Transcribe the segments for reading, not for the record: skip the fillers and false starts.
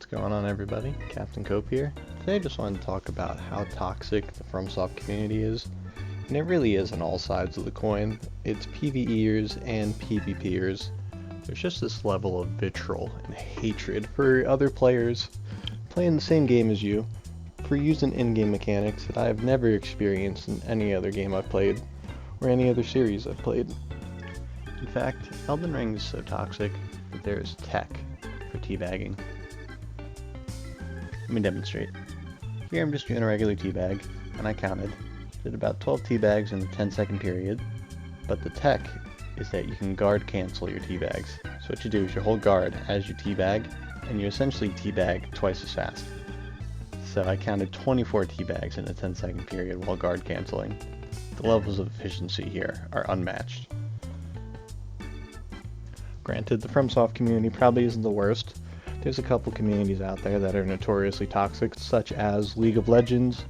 going on, everybody? Captain Cope here. Today I just wanted to talk about how toxic the FromSoft community is. And it really is on all sides of the coin. It's PvEers and PvPers. There's just this level of vitriol and hatred for other players playing the same game as you, for using in-game mechanics that I have never experienced in any other game I've played, or any other series I've played. In fact, Elden Ring is so toxic that there is tech for teabagging. Let me demonstrate. Here I'm just doing a regular teabag, and I counted. Did about 12 teabags in a 10-second period, but the tech is that you can guard cancel your teabags. So what you do is you hold guard as you teabag, and you essentially teabag twice as fast. So I counted 24 teabags in a 10-second period while guard canceling. The levels of efficiency here are unmatched. Granted, the FromSoft community probably isn't the worst. There's a couple communities out there that are notoriously toxic, such as League of Legends,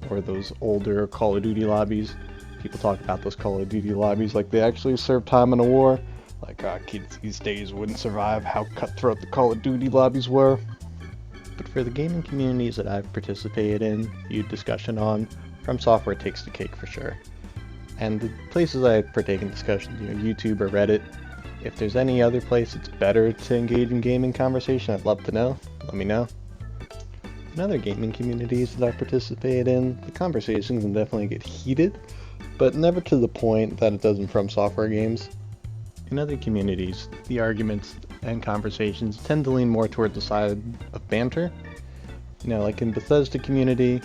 or those older Call of Duty lobbies. People talk about those Call of Duty lobbies like they actually served time in a war. Like, kids these days wouldn't survive how cutthroat the Call of Duty lobbies were. But for the gaming communities that I've participated in, viewed discussion on, FromSoftware takes the cake for sure. And the places I partake in discussions, YouTube or Reddit. If there's any other place it's better to engage in gaming conversation, I'd love to know. Let me know. In other gaming communities that I've participated in, the conversations can definitely get heated, but never to the point that it does in FromSoftware games. In other communities, the arguments and conversations tend to lean more toward the side of banter. Like in Bethesda community,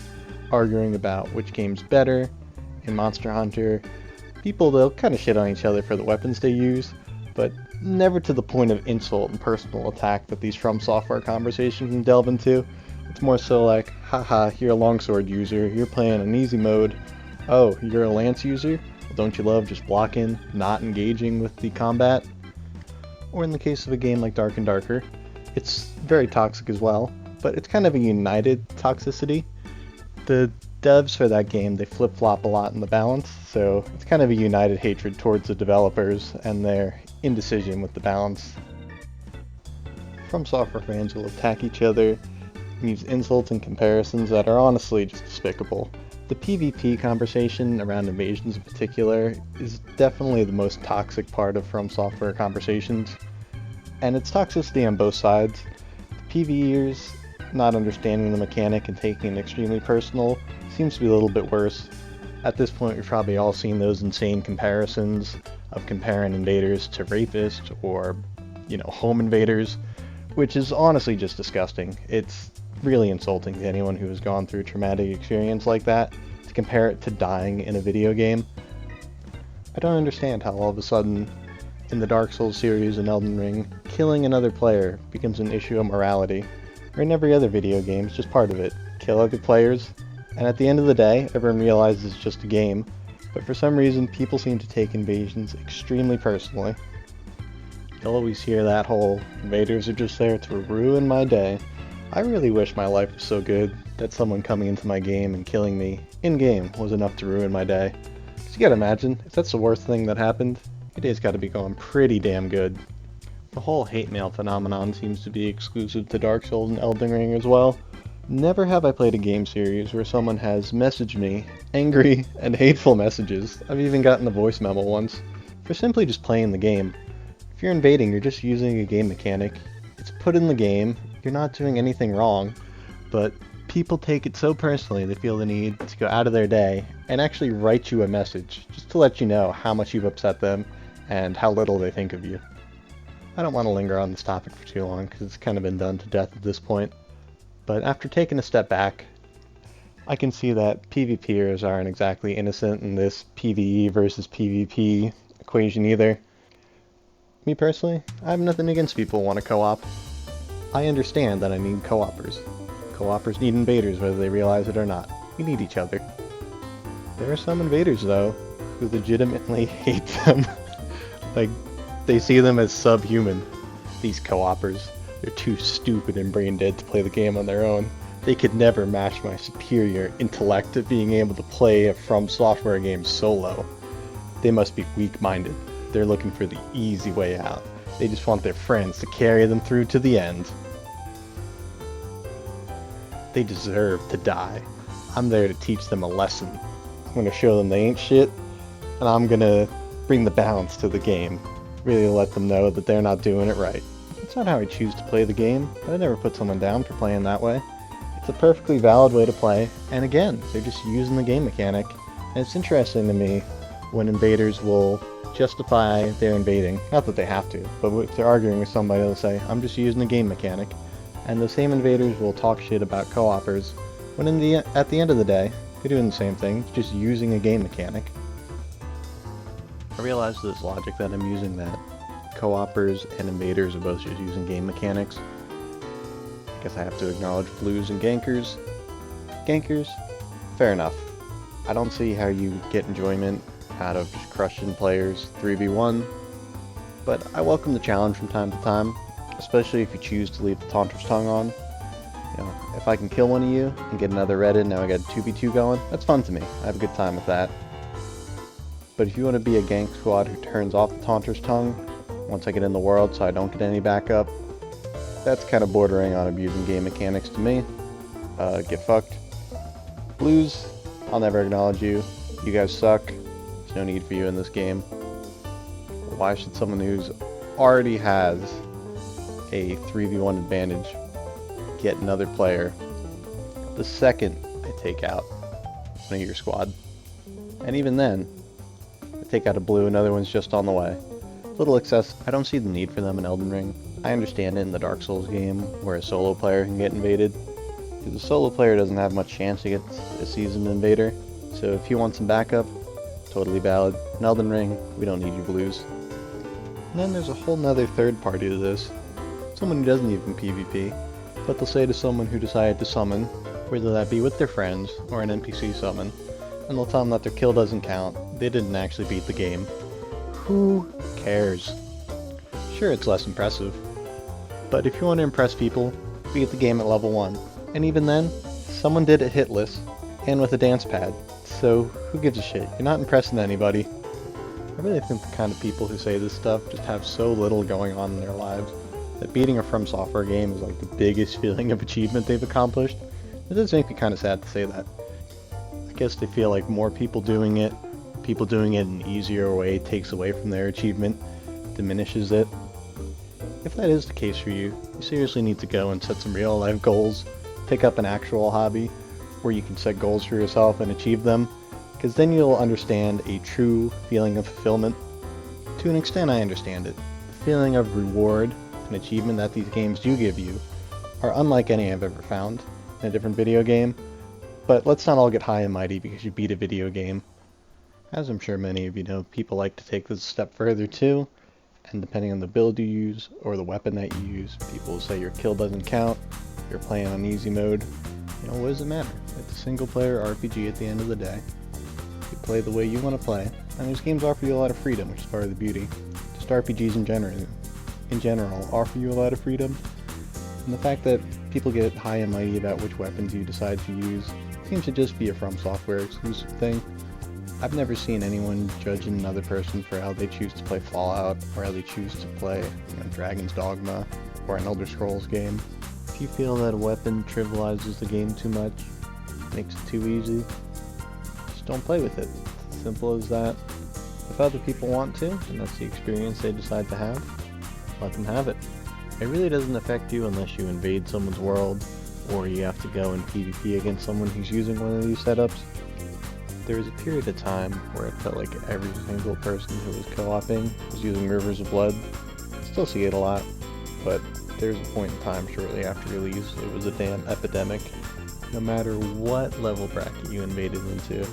arguing about which game's better. In Monster Hunter, they'll kind of shit on each other for the weapons they use, but never to the point of insult and personal attack that these FromSoftware conversations can delve into. It's more so like, haha, you're a longsword user, you're playing an easy mode. Oh, you're a lance user? Well, don't you love just blocking, not engaging with the combat? Or in the case of a game like Dark and Darker, it's very toxic as well, but it's kind of a united toxicity. The devs for that game, they flip-flop a lot in the balance, so it's kind of a united hatred towards the developers and their indecision with the balance. FromSoftware fans will attack each other and use insults and comparisons that are honestly just despicable. The PvP conversation around invasions in particular is definitely the most toxic part of FromSoftware conversations, and it's toxicity on both sides. The PvEers not understanding the mechanic and taking it extremely personal seems to be a little bit worse. At this point, we've probably all seen those insane comparisons of comparing invaders to rapists or, home invaders, which is honestly just disgusting. It's really insulting to anyone who has gone through a traumatic experience like that to compare it to dying in a video game. I don't understand how all of a sudden, in the Dark Souls series and Elden Ring, killing another player becomes an issue of morality, or in every other video game, it's just part of it. Kill other players, and at the end of the day, everyone realizes it's just a game, but for some reason, people seem to take invasions extremely personally. You'll always hear that whole, invaders are just there to ruin my day. I really wish my life was so good that someone coming into my game and killing me in-game was enough to ruin my day. Because you gotta imagine, if that's the worst thing that happened, your day's gotta be going pretty damn good. The whole hate mail phenomenon seems to be exclusive to Dark Souls and Elden Ring as well. Never have I played a game series where someone has messaged me angry and hateful messages. I've even gotten a voice memo once for simply just playing the game. If you're invading, you're just using a game mechanic. It's put in the game, you're not doing anything wrong, but people take it so personally they feel the need to go out of their day and actually write you a message just to let you know how much you've upset them and how little they think of you. I don't want to linger on this topic for too long because it's kind of been done to death at this point. But after taking a step back, I can see that PvPers aren't exactly innocent in this PvE versus PvP equation either. Me personally, I have nothing against people who want to co-op. I understand that I need co-opers. Co-opers need invaders whether they realize it or not. We need each other. There are some invaders though, who legitimately hate them. Like, they see them as subhuman. These co-opers. They're too stupid and brain dead to play the game on their own. They could never match my superior intellect of being able to play a FromSoftware game solo. They must be weak-minded. They're looking for the easy way out. They just want their friends to carry them through to the end. They deserve to die. I'm there to teach them a lesson. I'm gonna show them they ain't shit, and I'm gonna bring the balance to the game. Really let them know that they're not doing it right. It's not how I choose to play the game, but I never put someone down for playing that way. It's a perfectly valid way to play, and again, they're just using the game mechanic. And it's interesting to me when invaders will justify their invading. Not that they have to, but if they're arguing with somebody, they'll say, I'm just using the game mechanic. And the same invaders will talk shit about co-opers, when at the end of the day, they're doing the same thing, just using a game mechanic. I realize this logic that I'm using, that co-opers and invaders are both just using game mechanics. I guess I have to acknowledge blues and gankers. Gankers? Fair enough. I don't see how you get enjoyment out of just crushing players 3v1, but I welcome the challenge from time to time, especially if you choose to leave the Taunter's Tongue on. You know, if I can kill one of you and get another red in, now I got a 2v2 going, that's fun to me. I have a good time with that. But if you want to be a gank squad who turns off the Taunter's Tongue once I get in the world so I don't get any backup, that's kind of bordering on abusing game mechanics to me. Get fucked. Blues, I'll never acknowledge you. You guys suck. There's no need for you in this game. Why should someone who's already has a 3v1 advantage get another player the second I take out one of your squad? And even then, I take out a blue, another one's just on the way. Little excessive. I don't see the need for them in Elden Ring. I understand it in the Dark Souls game where a solo player can get invaded, because a solo player doesn't have much chance to get a seasoned invader. So if you want some backup, totally valid. In Elden Ring, we don't need you blues. And then there's a whole nother third party to this. Someone who doesn't even PvP, but they'll say to someone who decided to summon, whether that be with their friends or an NPC summon, and they'll tell them that their kill doesn't count, they didn't actually beat the game. Who cares? Sure, it's less impressive, but if you want to impress people, beat the game at level 1. And even then, someone did it hitless, and with a dance pad, so who gives a shit? You're not impressing anybody. I really think the kind of people who say this stuff just have so little going on in their lives that beating a FromSoft game is like the biggest feeling of achievement they've accomplished. It does make me kind of sad to say that. I guess they feel like more people doing it in an easier way takes away from their achievement, diminishes it. If that is the case for you, you seriously need to go and set some real life goals, pick up an actual hobby where you can set goals for yourself and achieve them, because then you'll understand a true feeling of fulfillment. To an extent, I understand it. The feeling of reward and achievement that these games do give you are unlike any I've ever found in a different video game, but let's not all get high and mighty because you beat a video game. As I'm sure many of you know, people like to take this a step further too, and depending on the build you use or the weapon that you use, people will say your kill doesn't count, you're playing on easy mode. You know, what does it matter? It's a single player RPG at the end of the day. You play the way you want to play, and these games offer you a lot of freedom, which is part of the beauty. Just RPGs in general offer you a lot of freedom, and the fact that people get high and mighty about which weapons you decide to use seems to just be a From Software exclusive thing. I've never seen anyone judging another person for how they choose to play Fallout, or how they choose to play, Dragon's Dogma, or an Elder Scrolls game. If you feel that a weapon trivializes the game too much, makes it too easy, just don't play with it. Simple as that. If other people want to, and that's the experience they decide to have, let them have it. It really doesn't affect you unless you invade someone's world, or you have to go and PvP against someone who's using one of these setups. There was a period of time where it felt like every single person who was co-oping was using Rivers of Blood. Still see it a lot, but there was a point in time shortly after release, it was a damn epidemic. No matter what level bracket you invaded into,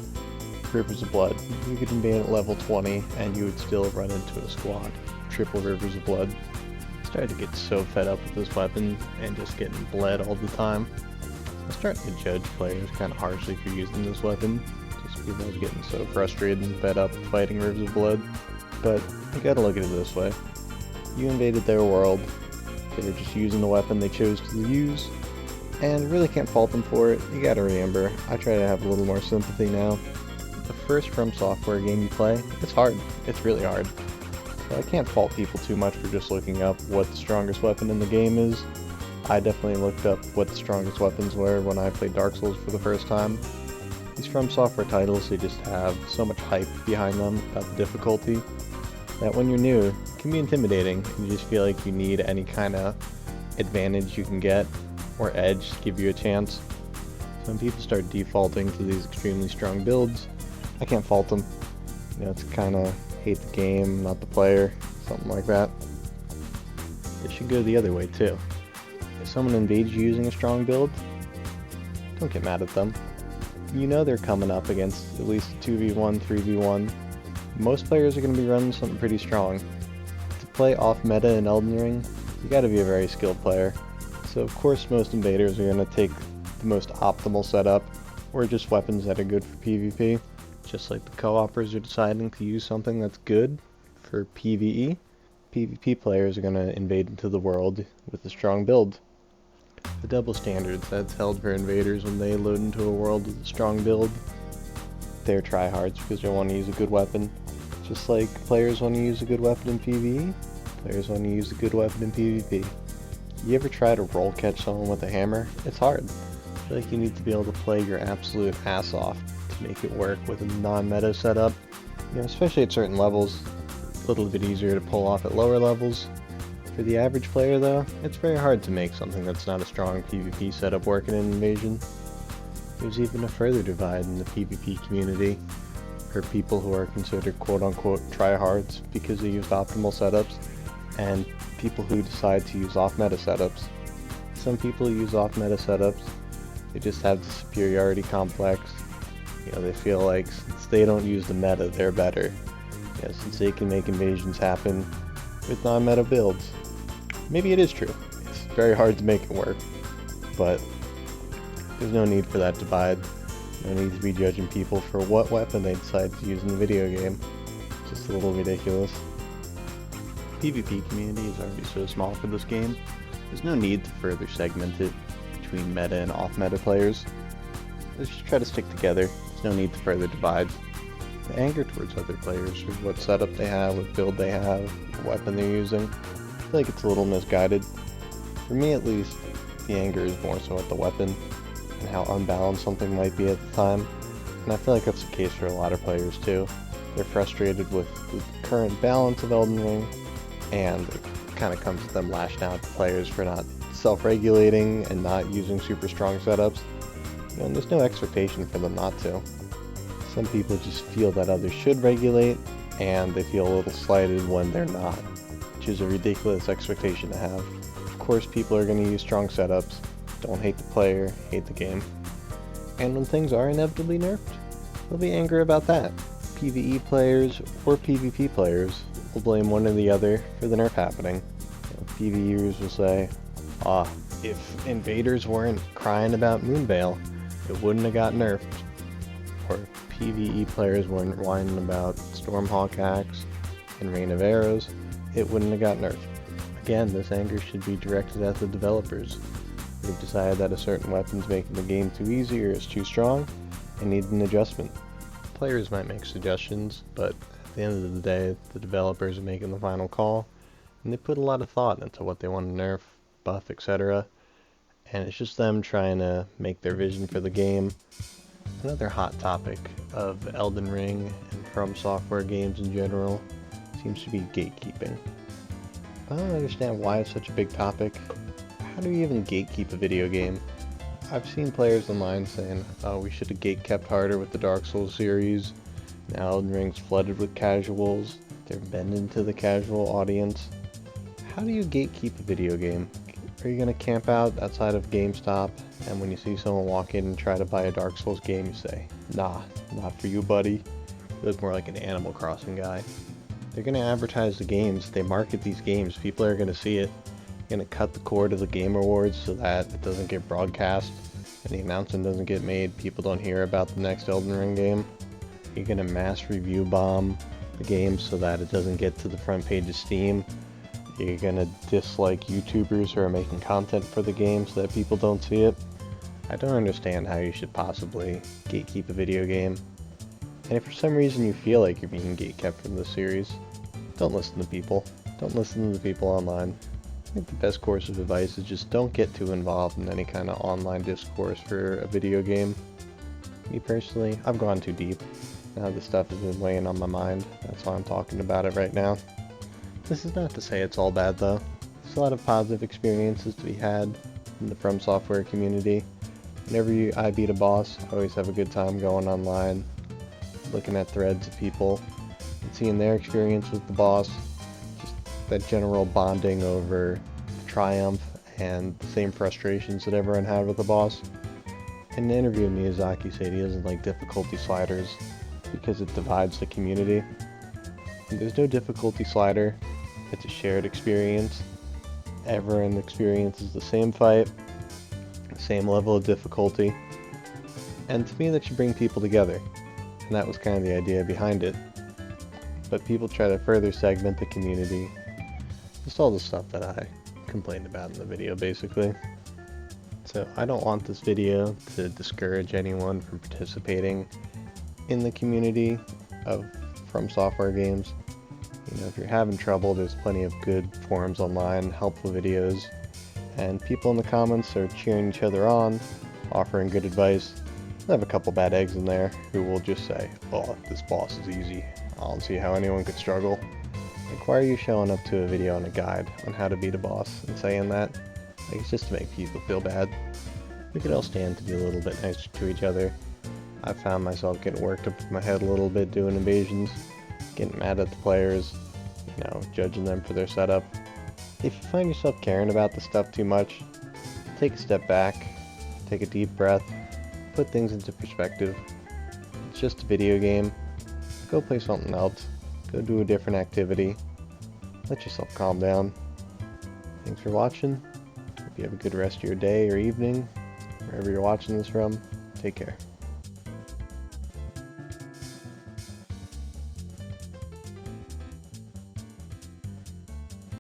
Rivers of Blood, you could invade at level 20 and you would still run into a squad. Triple Rivers of Blood. I started to get so fed up with this weapon and just getting bled all the time. I was starting to judge players kind of harshly for using this weapon, just because I was getting so frustrated and fed up fighting Rivers of Blood. But you gotta look at it this way. You invaded their world, they were just using the weapon they chose to use, and really can't fault them for it. You gotta remember, I try to have a little more sympathy now. The first From Software game you play, it's hard. It's really hard. So I can't fault people too much for just looking up what the strongest weapon in the game is. I definitely looked up what the strongest weapons were when I played Dark Souls for the first time. These FromSoft titles, they just have so much hype behind them about the difficulty that when you're new, it can be intimidating and you just feel like you need any kind of advantage you can get or edge to give you a chance. So when people start defaulting to these extremely strong builds, I can't fault them. You know, it's kind of hate the game, not the player, something like that. It should go the other way too. If someone invades you using a strong build, don't get mad at them. You know they're coming up against at least a 2v1, 3v1. Most players are going to be running something pretty strong. To play off meta in Elden Ring, you gotta be a very skilled player. So of course most invaders are going to take the most optimal setup, or just weapons that are good for PvP. Just like the co-opers are deciding to use something that's good for PvE, PvP players are going to invade into the world with a strong build. The double standards that's held for invaders when they load into a world with a strong build, they're tryhards because they want to use a good weapon. Just like players want to use a good weapon in PvE, players want to use a good weapon in PvP. You ever try to roll catch someone with a hammer? It's hard. I feel like you need to be able to play your absolute ass off to make it work with a non-meta setup. You know, especially at certain levels, a little bit easier to pull off at lower levels. For the average player though, it's very hard to make something that's not a strong PvP setup work in an invasion. There's even a further divide in the PvP community for people who are considered quote-unquote tryhards because they used optimal setups, and people who decide to use off-meta setups. Some people use off-meta setups, they just have the superiority complex. You know, they feel like since they don't use the meta, they're better. You know, since they can make invasions happen with non-meta builds. Maybe it is true. It's very hard to make it work, but there's no need for that divide. No need to be judging people for what weapon they decide to use in the video game. It's just a little ridiculous. The PvP community is already so small for this game, there's no need to further segment it between meta and off-meta players. Let's just try to stick together. There's no need to further divide. The anger towards other players for what setup they have, what build they have, what weapon they're using, I feel like it's a little misguided. For me at least, the anger is more so at the weapon and how unbalanced something might be at the time, and I feel like that's the case for a lot of players too. They're frustrated with the current balance of Elden Ring, and it kind of comes to them lashing out at players for not self-regulating and not using super strong setups. You know, and there's no expectation for them not to. Some people just feel that others should regulate, and they feel a little slighted when they're not, which is a ridiculous expectation to have. Of course people are going to use strong setups. Don't hate the player, hate the game. And when things are inevitably nerfed, there'll be anger about that. PvE players or PvP players will blame one or the other for the nerf happening. You know, PvEers will say, if invaders weren't crying about Moonveil, it wouldn't have got nerfed. Or PvE players weren't whining about Stormhawk Axe and Rain of Arrows, it wouldn't have got nerfed. Again, this anger should be directed at the developers. They've decided that a certain weapon's making the game too easy or it's too strong and need an adjustment. Players might make suggestions, but at the end of the day, the developers are making the final call, and they put a lot of thought into what they want to nerf, buff, etc. And it's just them trying to make their vision for the game. Another hot topic of Elden Ring and FromSoft games in general seems to be gatekeeping. I don't understand why it's such a big topic. How do you even gatekeep a video game? I've seen players online saying, oh, we should have gatekept harder with the Dark Souls series. Now Elden Ring's flooded with casuals. They're bending to the casual audience. How do you gatekeep a video game? Are you gonna camp out outside of GameStop, and when you see someone walk in and try to buy a Dark Souls game, you say, nah, not for you, buddy. You look more like an Animal Crossing guy. They're gonna advertise the games, they market these games, people are gonna see it. You're gonna cut the cord of the Game Awards so that it doesn't get broadcast, and the announcement doesn't get made, people don't hear about the next Elden Ring game. You're gonna mass review bomb the game so that it doesn't get to the front page of Steam. You're gonna dislike YouTubers who are making content for the game so that people don't see it. I don't understand how you should possibly gatekeep a video game. And if for some reason you feel like you're being gatekept from this series, don't listen to people. Don't listen to the people online. think the best course of advice is just don't get too involved in any kind of online discourse for a video game. Me personally, I've gone too deep. Now this stuff has been weighing on my mind. That's why I'm talking about it right now. This is not to say it's all bad though. There's a lot of positive experiences to be had in the FromSoft community. Whenever I beat a boss, I always have a good time going online, looking at threads of people, and seeing their experience with the boss. Just that general bonding over triumph and the same frustrations that everyone had with the boss. In an interview, Miyazaki said he doesn't like difficulty sliders because it divides the community. And there's no difficulty slider. It's a shared experience. Everyone experiences the same fight, the same level of difficulty, and to me that should bring people together. And that was kind of the idea behind it. But people try to further segment the community. Just all the stuff that I complained about in the video, basically. So I don't want this video to discourage anyone from participating in the community of FromSoft games. You know, if you're having trouble, there's plenty of good forums online, helpful videos, and people in the comments are cheering each other on, offering good advice. I have a couple bad eggs in there who will just say, "Oh, this boss is easy. I don't see how anyone could struggle." Like, why are you showing up to a video and a guide on how to beat a boss and saying that? Like, it's just to make people feel bad. We could all stand to be a little bit nicer to each other. I found myself getting worked up in my head a little bit doing invasions, getting mad at the players, you know, judging them for their setup. If you find yourself caring about this stuff too much, take a step back, take a deep breath, put things into perspective. It's just a video game. Go play something else. Go do a different activity. Let yourself calm down. Thanks for watching. Hope you have a good rest of your day or evening, wherever you're watching this from. Take care.